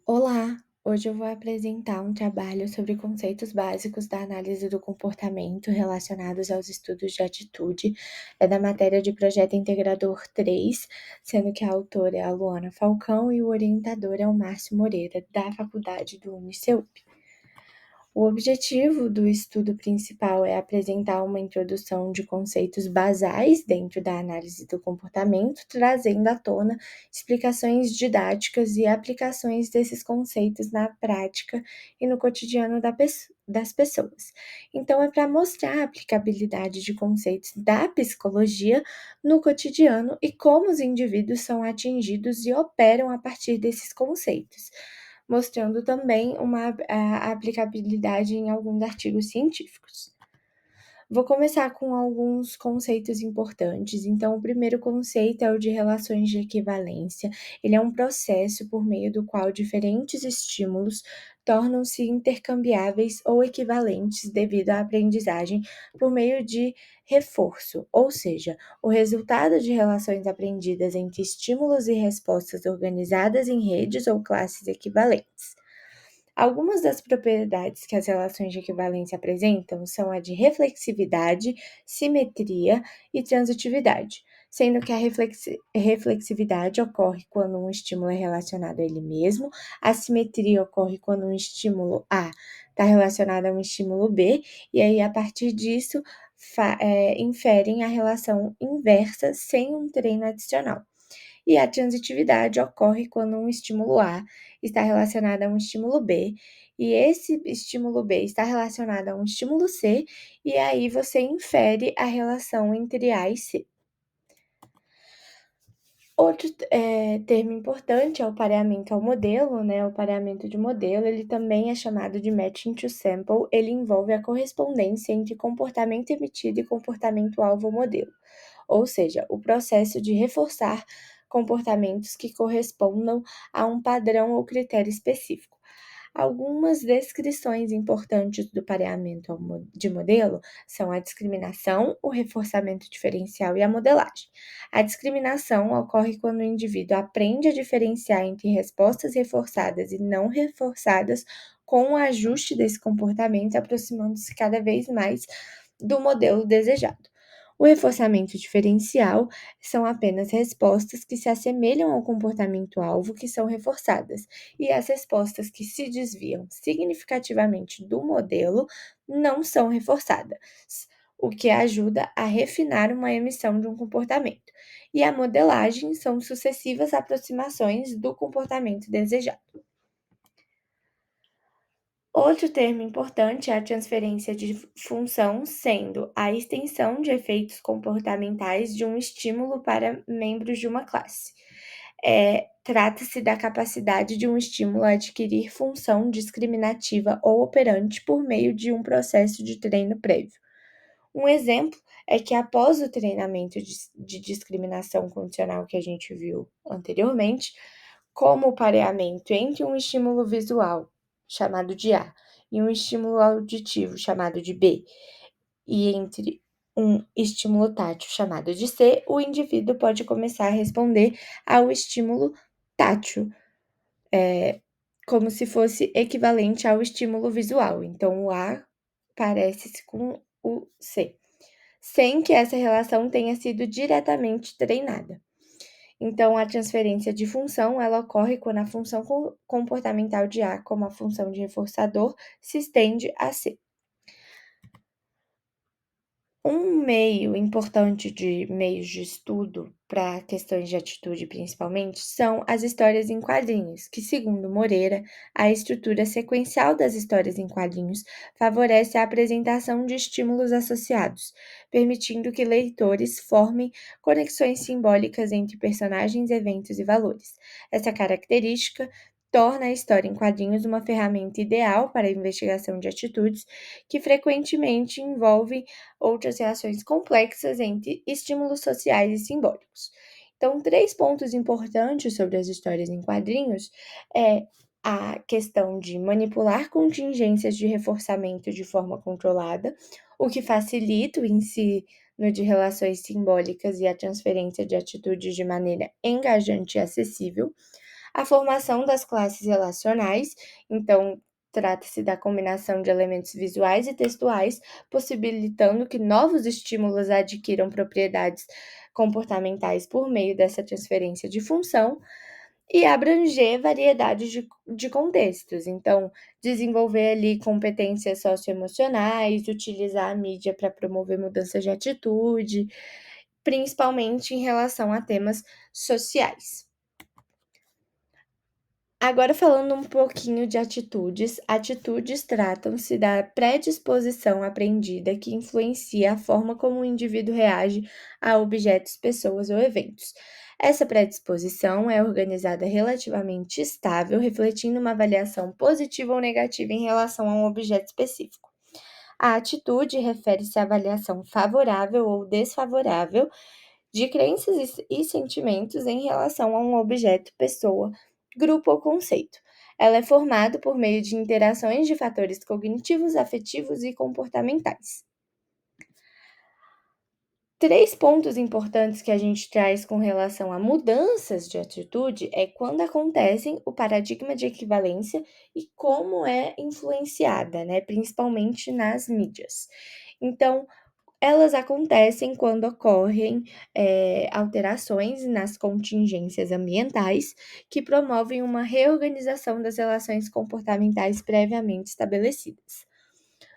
Olá! Hoje eu vou apresentar um trabalho sobre conceitos básicos da análise do comportamento relacionados aos estudos de atitude. É da matéria de Projeto Integrador 3, sendo que a autora é a Luana Falcão e o orientador é o Márcio Moreira, da Faculdade do UniCeup. O objetivo do estudo principal é apresentar uma introdução de conceitos basais dentro da análise do comportamento, trazendo à tona explicações didáticas e aplicações desses conceitos na prática e no cotidiano das pessoas. Então, é para mostrar a aplicabilidade de conceitos da psicologia no cotidiano e como os indivíduos são atingidos e operam a partir desses conceitos, mostrando também a aplicabilidade em alguns artigos científicos. Vou começar com alguns conceitos importantes. Então, o primeiro conceito é o de relações de equivalência. Ele é um processo por meio do qual diferentes estímulos tornam-se intercambiáveis ou equivalentes devido à aprendizagem por meio de reforço, ou seja, o resultado de relações aprendidas entre estímulos e respostas organizadas em redes ou classes equivalentes. Algumas das propriedades que as relações de equivalência apresentam são a de reflexividade, simetria e transitividade, sendo que a reflexividade ocorre quando um estímulo é relacionado a ele mesmo, a simetria ocorre quando um estímulo A está relacionado a um estímulo B, e aí a partir disso inferem a relação inversa sem um treino adicional. E a transitividade ocorre quando um estímulo A está relacionado a um estímulo B, e esse estímulo B está relacionado a um estímulo C, e aí você infere a relação entre A e C. Outro termo importante é o pareamento ao modelo, né? O pareamento de modelo, ele também é chamado de matching to sample. Ele envolve a correspondência entre comportamento emitido e comportamento alvo modelo, ou seja, o processo de reforçar comportamentos que correspondam a um padrão ou critério específico. Algumas descrições importantes do pareamento de modelo são a discriminação, o reforçamento diferencial e a modelagem. A discriminação ocorre quando o indivíduo aprende a diferenciar entre respostas reforçadas e não reforçadas com o ajuste desse comportamento, aproximando-se cada vez mais do modelo desejado. O reforçamento diferencial são apenas respostas que se assemelham ao comportamento-alvo que são reforçadas, e as respostas que se desviam significativamente do modelo não são reforçadas, o que ajuda a refinar uma emissão de um comportamento. E a modelagem são sucessivas aproximações do comportamento desejado. Outro termo importante é a transferência de função, sendo a extensão de efeitos comportamentais de um estímulo para membros de uma classe. Trata-se da capacidade de um estímulo a adquirir função discriminativa ou operante por meio de um processo de treino prévio. Um exemplo é que após o treinamento de discriminação condicional que a gente viu anteriormente, como o pareamento entre um estímulo visual, chamado de A, e um estímulo auditivo, chamado de B, e entre um estímulo tátil, chamado de C, o indivíduo pode começar a responder ao estímulo tátil, como se fosse equivalente ao estímulo visual. Então, o A parece-se com o C, sem que essa relação tenha sido diretamente treinada. Então, a transferência de função, ela ocorre quando a função comportamental de A, como a função de reforçador, se estende a C. Um meio importante de meios de estudo para questões de atitude, principalmente, são as histórias em quadrinhos, que, segundo Moreira, a estrutura sequencial das histórias em quadrinhos favorece a apresentação de estímulos associados, permitindo que leitores formem conexões simbólicas entre personagens, eventos e valores. Essa característica torna a história em quadrinhos uma ferramenta ideal para a investigação de atitudes que frequentemente envolvem outras reações complexas entre estímulos sociais e simbólicos. Então, 3 pontos importantes sobre as histórias em quadrinhos é a questão de manipular contingências de reforçamento de forma controlada, o que facilita o ensino de relações simbólicas e a transferência de atitudes de maneira engajante e acessível. A formação das classes relacionais, então, trata-se da combinação de elementos visuais e textuais, possibilitando que novos estímulos adquiram propriedades comportamentais por meio dessa transferência de função e abranger variedade de contextos. Então, desenvolver ali competências socioemocionais, utilizar a mídia para promover mudança de atitude, principalmente em relação a temas sociais. Agora falando um pouquinho de atitudes, atitudes tratam-se da predisposição aprendida que influencia a forma como o indivíduo reage a objetos, pessoas ou eventos. Essa predisposição é organizada relativamente estável, refletindo uma avaliação positiva ou negativa em relação a um objeto específico. A atitude refere-se à avaliação favorável ou desfavorável de crenças e sentimentos em relação a um objeto, pessoa, grupo ou conceito. Ela é formada por meio de interações de fatores cognitivos, afetivos e comportamentais. Três pontos importantes que a gente traz com relação a mudanças de atitude é quando acontecem, o paradigma de equivalência e como é influenciada, né, principalmente nas mídias. Então, elas acontecem quando ocorrem alterações nas contingências ambientais que promovem uma reorganização das relações comportamentais previamente estabelecidas.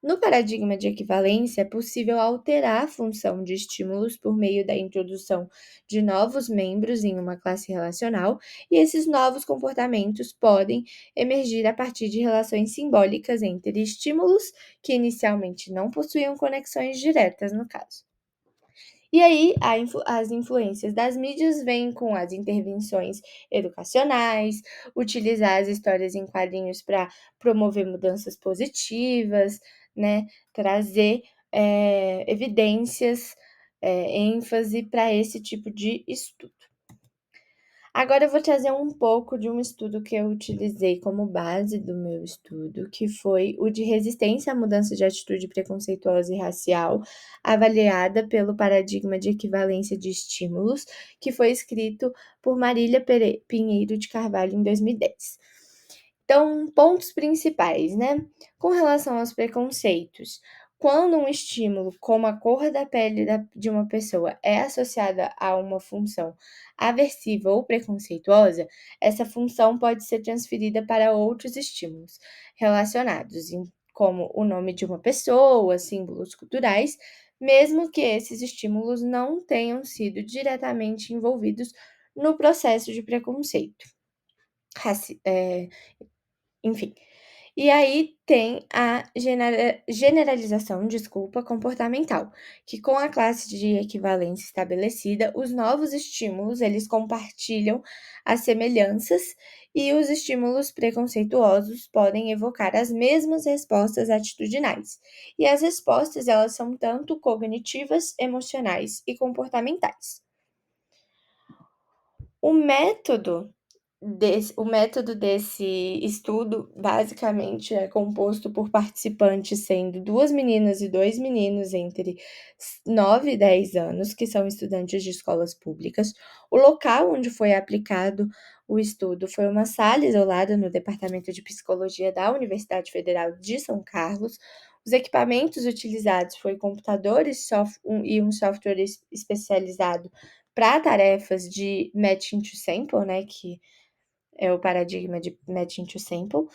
No paradigma de equivalência, é possível alterar a função de estímulos por meio da introdução de novos membros em uma classe relacional, e esses novos comportamentos podem emergir a partir de relações simbólicas entre estímulos que inicialmente não possuíam conexões diretas, no caso. E aí, as influências das mídias vêm com as intervenções educacionais, utilizar as histórias em quadrinhos para promover mudanças positivas, né? Trazer evidências, ênfase para esse tipo de estudo. Agora eu vou trazer um pouco de um estudo que eu utilizei como base do meu estudo, que foi o de resistência à mudança de atitude preconceituosa e racial, avaliada pelo paradigma de equivalência de estímulos, que foi escrito por Marília Pinheiro de Carvalho em 2010. Então, pontos principais, né? Com relação aos preconceitos, quando um estímulo, como a cor da pele de uma pessoa, é associada a uma função aversiva ou preconceituosa, essa função pode ser transferida para outros estímulos relacionados, como o nome de uma pessoa, símbolos culturais, mesmo que esses estímulos não tenham sido diretamente envolvidos no processo de preconceito. Enfim. E aí tem a generalização, desculpa, comportamental, que com a classe de equivalência estabelecida, os novos estímulos, eles compartilham as semelhanças e os estímulos preconceituosos podem evocar as mesmas respostas atitudinais. E as respostas, elas são tanto cognitivas, emocionais e comportamentais. O método desse estudo basicamente é composto por participantes sendo 2 meninas e 2 meninos entre 9 e 10 anos, que são estudantes de escolas públicas. O local onde foi aplicado o estudo foi uma sala isolada no Departamento de Psicologia da Universidade Federal de São Carlos. Os equipamentos utilizados foram computadores e um software especializado para tarefas de matching to sample, né, que é o paradigma de matching to sample,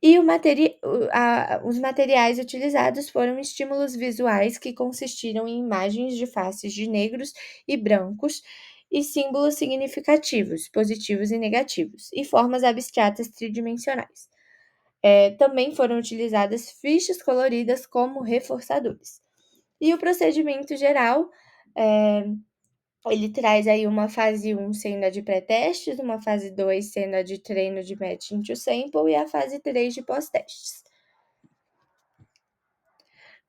e os materiais utilizados foram estímulos visuais que consistiram em imagens de faces de negros e brancos e símbolos significativos, positivos e negativos, e formas abstratas tridimensionais. Também foram utilizadas fichas coloridas como reforçadores. E o procedimento geral ele traz aí uma fase 1 sendo a de pré-testes, uma fase 2 sendo a de treino de matching to sample e a fase 3 de pós-testes.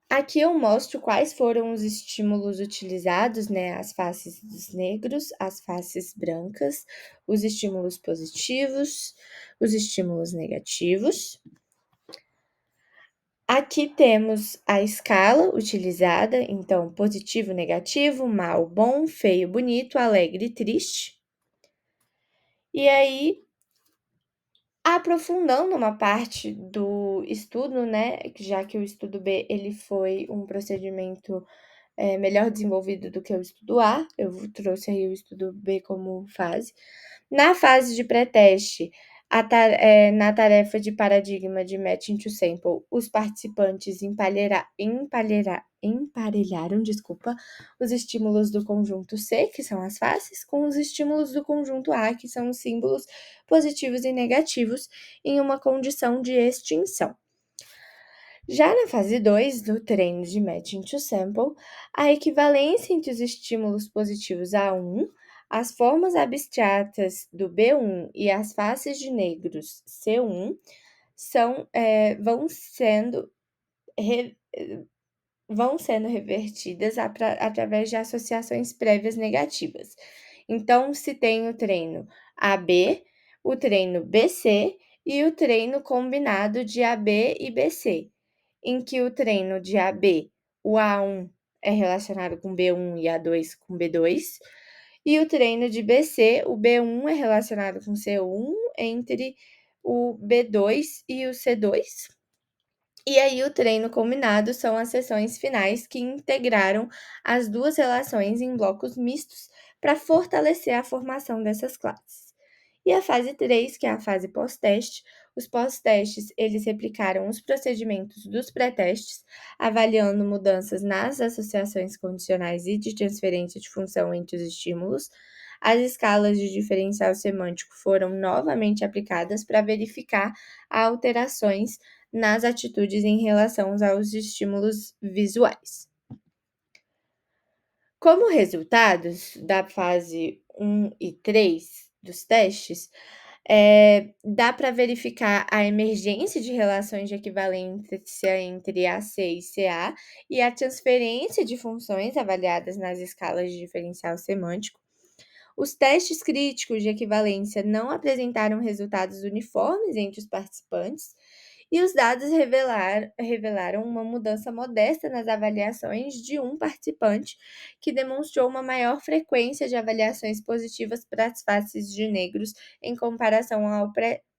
Aqui eu mostro quais foram os estímulos utilizados, né? As faces dos negros, as faces brancas, os estímulos positivos, os estímulos negativos. Aqui temos a escala utilizada, então positivo, negativo, mal, bom, feio, bonito, alegre e triste. E aí, Aprofundando uma parte do estudo, né, já que o estudo B ele foi um procedimento, melhor desenvolvido do que o estudo A, eu trouxe aí o estudo B como fase. Na fase de pré-teste, na tarefa de paradigma de Matching to Sample, os participantes emparelharam, desculpa, os estímulos do conjunto C, que são as faces, com os estímulos do conjunto A, que são os símbolos positivos e negativos, em uma condição de extinção. Já na fase 2 do treino de Matching to Sample, a equivalência entre os estímulos positivos A1, as formas abstratas do B1 e as faces de negros C1 re- vão sendo revertidas através de associações prévias negativas. Então, se tem o treino AB, o treino BC e o treino combinado de AB e BC, em que o treino de AB, o A1 é relacionado com B1 e A2 com B2, e o treino de BC, o B1 é relacionado com C1 entre o B2 e o C2. E aí, o treino combinado são as sessões finais que integraram as duas relações em blocos mistos para fortalecer a formação dessas classes. E a fase 3, que é a fase pós-teste, os pós-testes, eles replicaram os procedimentos dos pré-testes, avaliando mudanças nas associações condicionais e de transferência de função entre os estímulos. As escalas de diferencial semântico foram novamente aplicadas para verificar alterações nas atitudes em relação aos estímulos visuais. Como resultados da fase 1 e 3 dos testes, dá para verificar a emergência de relações de equivalência entre AC e CA e a transferência de funções avaliadas nas escalas de diferencial semântico. Os testes críticos de equivalência não apresentaram resultados uniformes entre os participantes, e os dados revelaram uma mudança modesta nas avaliações de um participante, que demonstrou uma maior frequência de avaliações positivas para as faces de negros em comparação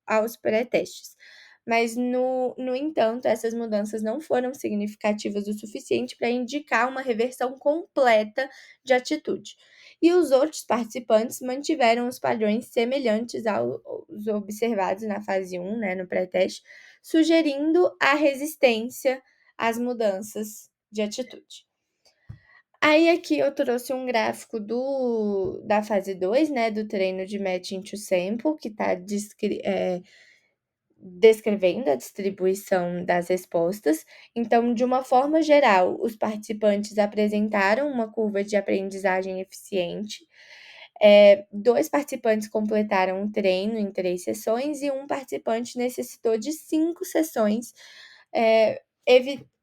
aos pré-testes. Mas, no entanto, essas mudanças não foram significativas o suficiente para indicar uma reversão completa de atitude. E os outros participantes mantiveram os padrões semelhantes aos observados na fase 1, né, no pré-teste, sugerindo a resistência às mudanças de atitude. Aí aqui eu trouxe um gráfico da fase 2, né, do treino de Matching to Sample, que está descrevendo a distribuição das respostas. Então, de uma forma geral, os participantes apresentaram uma curva de aprendizagem eficiente. 2 participantes completaram o treino em 3 sessões e um participante necessitou de 5 sessões,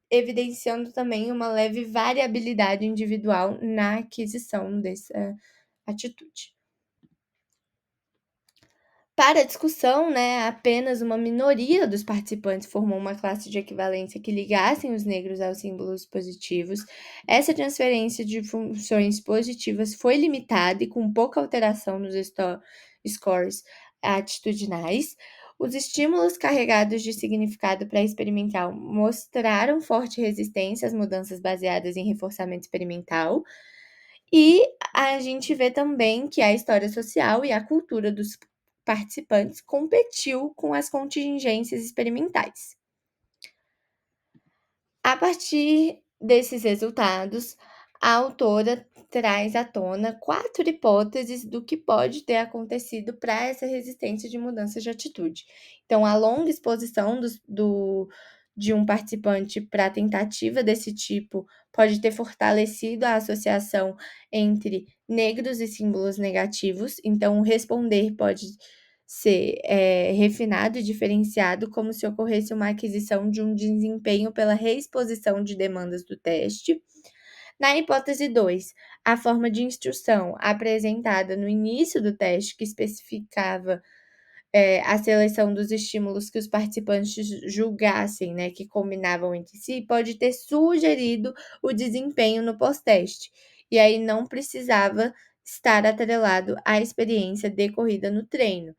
evidenciando também uma leve variabilidade individual na aquisição dessa atitude. Para a discussão, né, apenas uma minoria dos participantes formou uma classe de equivalência que ligassem os negros aos símbolos positivos. Essa transferência de funções positivas foi limitada e com pouca alteração nos scores atitudinais. Os estímulos carregados de significado pré-experimental mostraram forte resistência às mudanças baseadas em reforçamento experimental. E a gente vê também que a história social e a cultura dos participantes competiu com as contingências experimentais. A partir desses resultados, a autora traz à tona 4 hipóteses do que pode ter acontecido para essa resistência de mudança de atitude. Então, a longa exposição de um participante para a tentativa desse tipo pode ter fortalecido a associação entre negros e símbolos negativos. Então, o responder pode ser refinado e diferenciado, como se ocorresse uma aquisição de um desempenho pela reexposição de demandas do teste. Na hipótese 2, a forma de instrução apresentada no início do teste, que especificava a seleção dos estímulos que os participantes julgassem, né, que combinavam entre si, pode ter sugerido o desempenho no pós-teste, e aí não precisava estar atrelado à experiência decorrida no treino.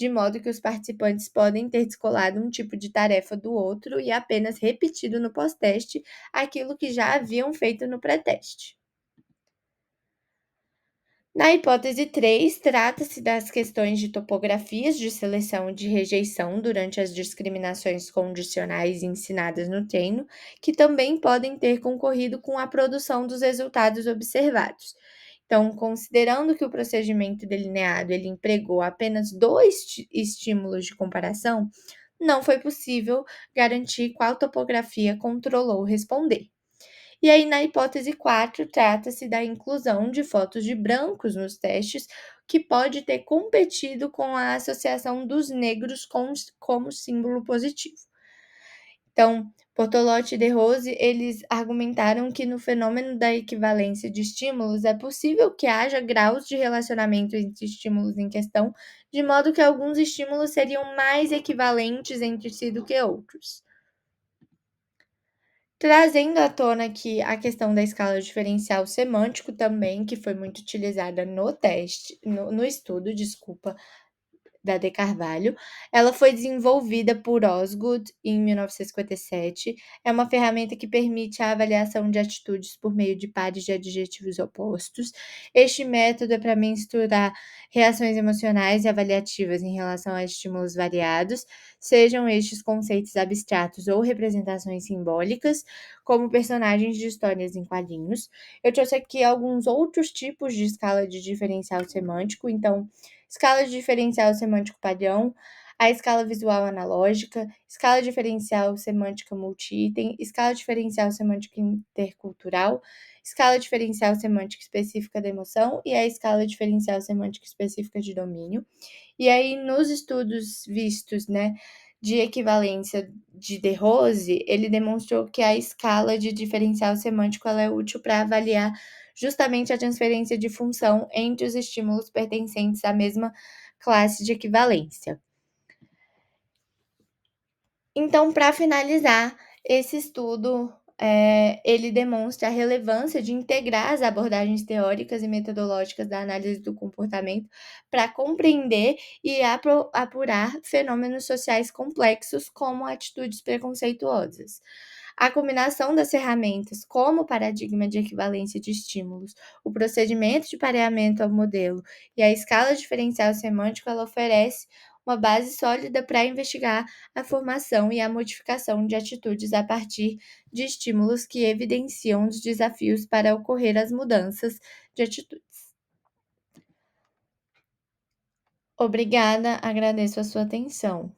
de modo que os participantes podem ter descolado um tipo de tarefa do outro e apenas repetido no pós-teste aquilo que já haviam feito no pré-teste. Na hipótese 3, trata-se das questões de topografias de seleção e de rejeição durante as discriminações condicionais ensinadas no treino, que também podem ter concorrido com a produção dos resultados observados. Então, considerando que o procedimento delineado ele empregou apenas dois estímulos de comparação, não foi possível garantir qual topografia controlou responder. E aí, na hipótese 4, trata-se da inclusão de fotos de brancos nos testes, que pode ter competido com a associação dos negros como símbolo positivo. Então, Bortolotti e De Rose, eles argumentaram que no fenômeno da equivalência de estímulos é possível que haja graus de relacionamento entre estímulos em questão, de modo que alguns estímulos seriam mais equivalentes entre si do que outros. Trazendo à tona aqui a questão da escala diferencial semântico também, que foi muito utilizada no estudo, desculpa, da De Carvalho. Ela foi desenvolvida por Osgood em 1957. É uma ferramenta que permite a avaliação de atitudes por meio de pares de adjetivos opostos. Este método é para mensurar reações emocionais e avaliativas em relação a estímulos variados, sejam estes conceitos abstratos ou representações simbólicas, como personagens de histórias em quadrinhos. Eu trouxe aqui alguns outros tipos de escala de diferencial semântico, então escala de diferencial semântico padrão, a escala visual analógica, escala diferencial semântica multi-item, escala diferencial semântica intercultural, escala diferencial semântica específica da emoção e a escala diferencial semântica específica de domínio. E aí, nos estudos vistos, né, de equivalência de De Rose, ele demonstrou que a escala de diferencial semântico ela é útil para avaliar justamente a transferência de função entre os estímulos pertencentes à mesma classe de equivalência. Então, para finalizar, esse estudo ele demonstra a relevância de integrar as abordagens teóricas e metodológicas da análise do comportamento para compreender e apurar fenômenos sociais complexos como atitudes preconceituosas. A combinação das ferramentas, como o paradigma de equivalência de estímulos, o procedimento de pareamento ao modelo e a escala diferencial semântica, ela oferece uma base sólida para investigar a formação e a modificação de atitudes a partir de estímulos que evidenciam os desafios para ocorrer as mudanças de atitudes. Obrigada, agradeço a sua atenção.